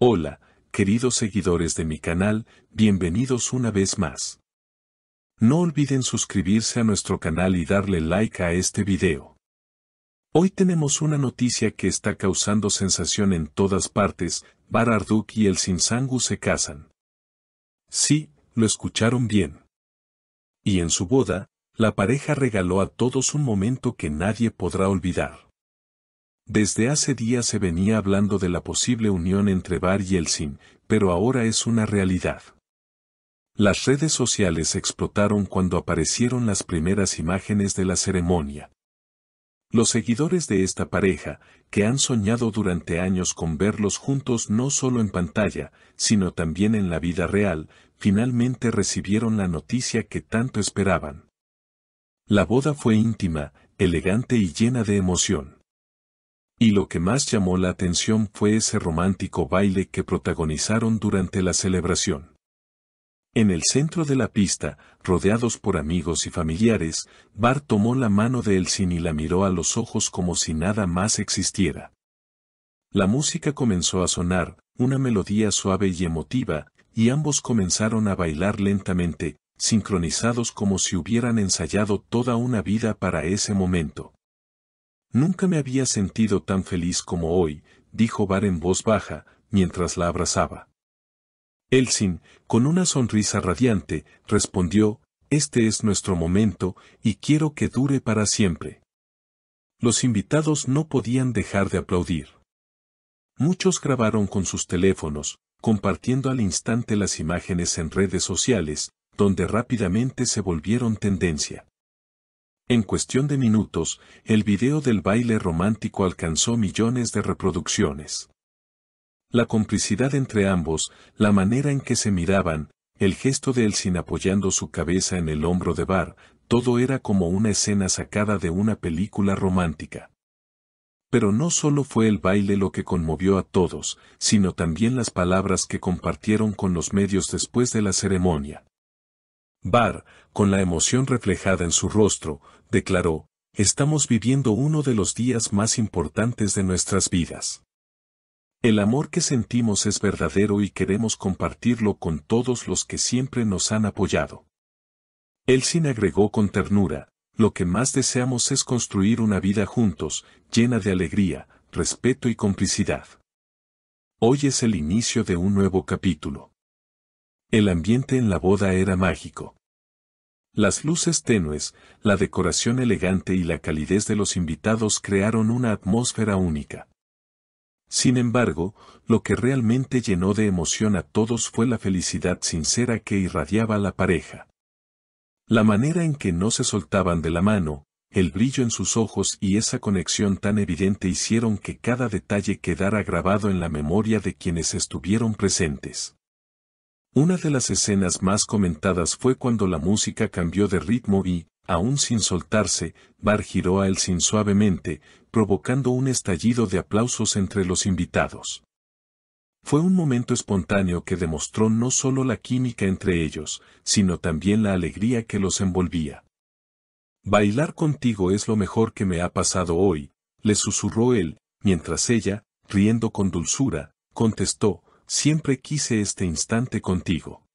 Hola, queridos seguidores de mi canal, bienvenidos una vez más. No olviden suscribirse a nuestro canal y darle like a este video. Hoy tenemos una noticia que está causando sensación en todas partes: Bar Arduk y Elçin Sangu se casan. Sí, lo escucharon bien. Y en su boda, la pareja regaló a todos un momento que nadie podrá olvidar. Desde hace días se venía hablando de la posible unión entre Bar y Elçin, pero ahora es una realidad. Las redes sociales explotaron cuando aparecieron las primeras imágenes de la ceremonia. Los seguidores de esta pareja, que han soñado durante años con verlos juntos no solo en pantalla, sino también en la vida real, finalmente recibieron la noticia que tanto esperaban. La boda fue íntima, elegante y llena de emoción. Y lo que más llamó la atención fue ese romántico baile que protagonizaron durante la celebración. En el centro de la pista, rodeados por amigos y familiares, Bar tomó la mano de Elçin y la miró a los ojos como si nada más existiera. La música comenzó a sonar, una melodía suave y emotiva, y ambos comenzaron a bailar lentamente, sincronizados como si hubieran ensayado toda una vida para ese momento. «Nunca me había sentido tan feliz como hoy», dijo Bar en voz baja, mientras la abrazaba. Elçin, con una sonrisa radiante, respondió: «Este es nuestro momento, y quiero que dure para siempre». Los invitados no podían dejar de aplaudir. Muchos grabaron con sus teléfonos, compartiendo al instante las imágenes en redes sociales, donde rápidamente se volvieron tendencia. En cuestión de minutos, el video del baile romántico alcanzó millones de reproducciones. La complicidad entre ambos, la manera en que se miraban, el gesto de Elçin apoyando su cabeza en el hombro de Bar, todo era como una escena sacada de una película romántica. Pero no solo fue el baile lo que conmovió a todos, sino también las palabras que compartieron con los medios después de la ceremonia. Bar, con la emoción reflejada en su rostro, declaró: «Estamos viviendo uno de los días más importantes de nuestras vidas. El amor que sentimos es verdadero y queremos compartirlo con todos los que siempre nos han apoyado». Elçin agregó con ternura: «Lo que más deseamos es construir una vida juntos, llena de alegría, respeto y complicidad. Hoy es el inicio de un nuevo capítulo». El ambiente en la boda era mágico. Las luces tenues, la decoración elegante y la calidez de los invitados crearon una atmósfera única. Sin embargo, lo que realmente llenó de emoción a todos fue la felicidad sincera que irradiaba la pareja. La manera en que no se soltaban de la mano, el brillo en sus ojos y esa conexión tan evidente hicieron que cada detalle quedara grabado en la memoria de quienes estuvieron presentes. Una de las escenas más comentadas fue cuando la música cambió de ritmo y, aún sin soltarse, Bar giró a Elçin suavemente, provocando un estallido de aplausos entre los invitados. Fue un momento espontáneo que demostró no solo la química entre ellos, sino también la alegría que los envolvía. «Bailar contigo es lo mejor que me ha pasado hoy», le susurró él, mientras ella, riendo con dulzura, contestó: «Siempre quise este instante contigo».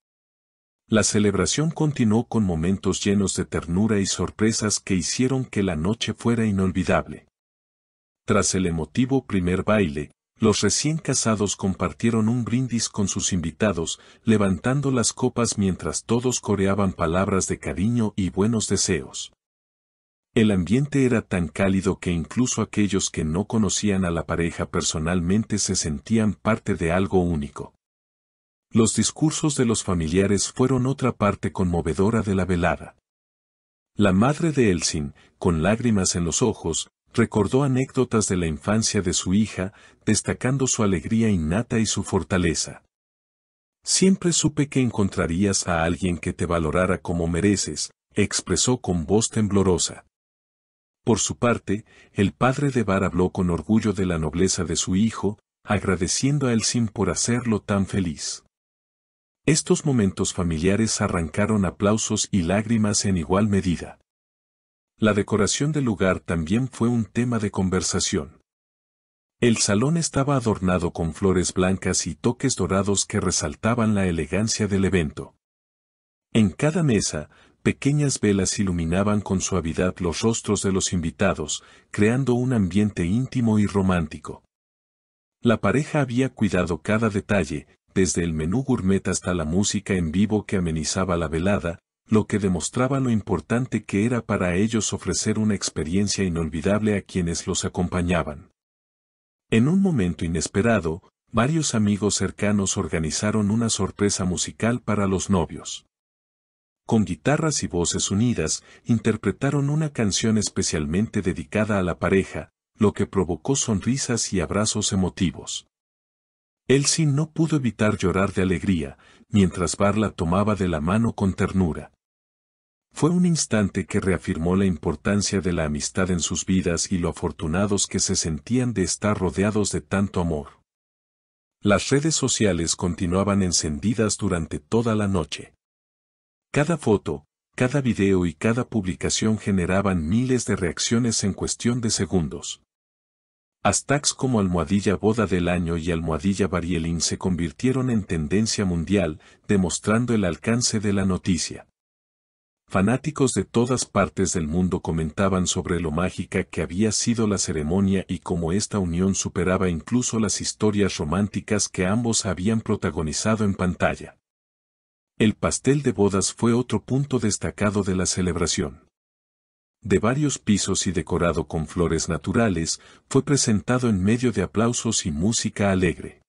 La celebración continuó con momentos llenos de ternura y sorpresas que hicieron que la noche fuera inolvidable. Tras el emotivo primer baile, los recién casados compartieron un brindis con sus invitados, levantando las copas mientras todos coreaban palabras de cariño y buenos deseos. El ambiente era tan cálido que incluso aquellos que no conocían a la pareja personalmente se sentían parte de algo único. Los discursos de los familiares fueron otra parte conmovedora de la velada. La madre de Elçin, con lágrimas en los ojos, recordó anécdotas de la infancia de su hija, destacando su alegría innata y su fortaleza. «Siempre supe que encontrarías a alguien que te valorara como mereces», expresó con voz temblorosa. Por su parte, el padre de Bar habló con orgullo de la nobleza de su hijo, agradeciendo a Elçin por hacerlo tan feliz. Estos momentos familiares arrancaron aplausos y lágrimas en igual medida. La decoración del lugar también fue un tema de conversación. El salón estaba adornado con flores blancas y toques dorados que resaltaban la elegancia del evento. En cada mesa, pequeñas velas iluminaban con suavidad los rostros de los invitados, creando un ambiente íntimo y romántico. La pareja había cuidado cada detalle, desde el menú gourmet hasta la música en vivo que amenizaba la velada, lo que demostraba lo importante que era para ellos ofrecer una experiencia inolvidable a quienes los acompañaban. En un momento inesperado, varios amigos cercanos organizaron una sorpresa musical para los novios. Con guitarras y voces unidas, interpretaron una canción especialmente dedicada a la pareja, lo que provocó sonrisas y abrazos emotivos. Elsie no pudo evitar llorar de alegría, mientras Bar la tomaba de la mano con ternura. Fue un instante que reafirmó la importancia de la amistad en sus vidas y lo afortunados que se sentían de estar rodeados de tanto amor. Las redes sociales continuaban encendidas durante toda la noche. Cada foto, cada video y cada publicación generaban miles de reacciones en cuestión de segundos. Hashtags como almohadilla boda del año y almohadilla Barielín se convirtieron en tendencia mundial, demostrando el alcance de la noticia. Fanáticos de todas partes del mundo comentaban sobre lo mágica que había sido la ceremonia y cómo esta unión superaba incluso las historias románticas que ambos habían protagonizado en pantalla. El pastel de bodas fue otro punto destacado de la celebración. De varios pisos y decorado con flores naturales, fue presentado en medio de aplausos y música alegre.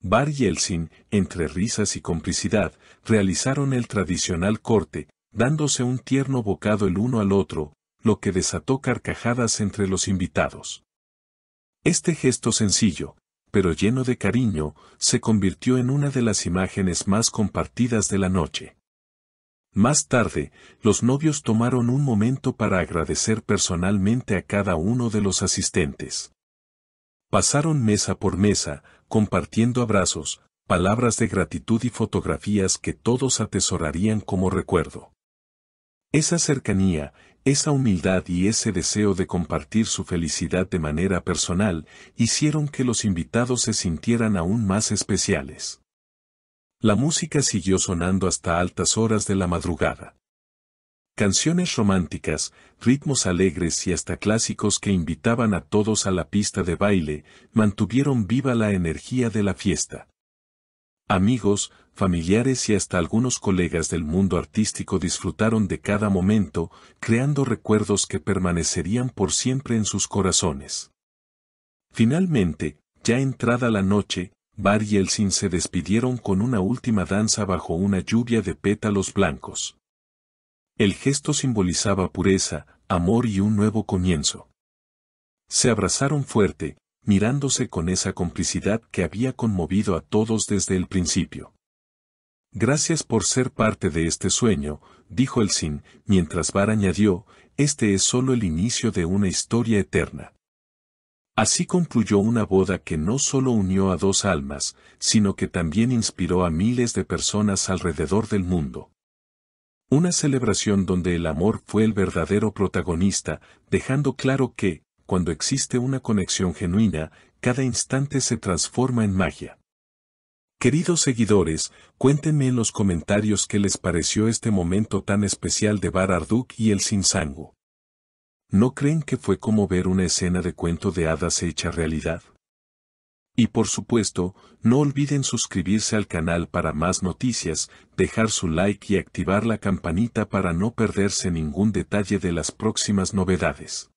Bar y Elsie, entre risas y complicidad, realizaron el tradicional corte, dándose un tierno bocado el uno al otro, lo que desató carcajadas entre los invitados. Este gesto sencillo, pero lleno de cariño, se convirtió en una de las imágenes más compartidas de la noche. Más tarde, los novios tomaron un momento para agradecer personalmente a cada uno de los asistentes. Pasaron mesa por mesa, compartiendo abrazos, palabras de gratitud y fotografías que todos atesorarían como recuerdo. Esa cercanía, esa humildad y ese deseo de compartir su felicidad de manera personal, hicieron que los invitados se sintieran aún más especiales. La música siguió sonando hasta altas horas de la madrugada. Canciones románticas, ritmos alegres y hasta clásicos que invitaban a todos a la pista de baile, mantuvieron viva la energía de la fiesta. Amigos, familiares y hasta algunos colegas del mundo artístico disfrutaron de cada momento, creando recuerdos que permanecerían por siempre en sus corazones. Finalmente, ya entrada la noche, Bar y Elsie se despidieron con una última danza bajo una lluvia de pétalos blancos. El gesto simbolizaba pureza, amor y un nuevo comienzo. Se abrazaron fuerte, mirándose con esa complicidad que había conmovido a todos desde el principio. Gracias por ser parte de este sueño, dijo Elsie, mientras Bar añadió, este es solo el inicio de una historia eterna. Así concluyó una boda que no solo unió a dos almas, sino que también inspiró a miles de personas alrededor del mundo. Una celebración donde el amor fue el verdadero protagonista, dejando claro que, cuando existe una conexión genuina, cada instante se transforma en magia. Queridos seguidores, cuéntenme en los comentarios qué les pareció este momento tan especial de Bar Arduk y Elsie Sangu. ¿No creen que fue como ver una escena de cuento de hadas hecha realidad? Y por supuesto, no olviden suscribirse al canal para más noticias, dejar su like y activar la campanita para no perderse ningún detalle de las próximas novedades.